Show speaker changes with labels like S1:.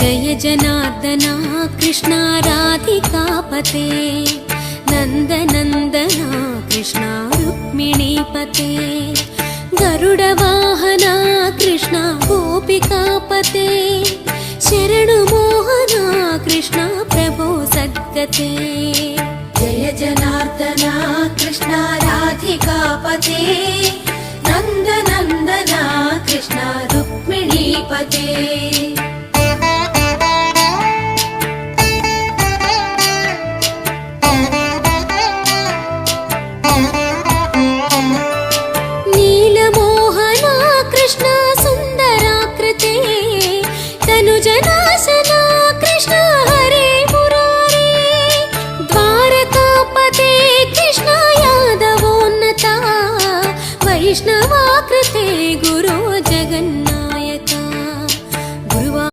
S1: जय जनार्दना कृष्णा राधिकापते नन्दनन्दना कृष्णा रुक्मिणीपते गरुडवाहना कृष्णा गोपिकापते शरणुमोहना कृष्णा प्रभो सद्गते
S2: जय जनार्दना कृष्णा राधिकापते नन्दनन्दना कृष्णा रुक्मिणीपते
S1: नीलमोहना कृष्णा सुन्दराकृते तनुजना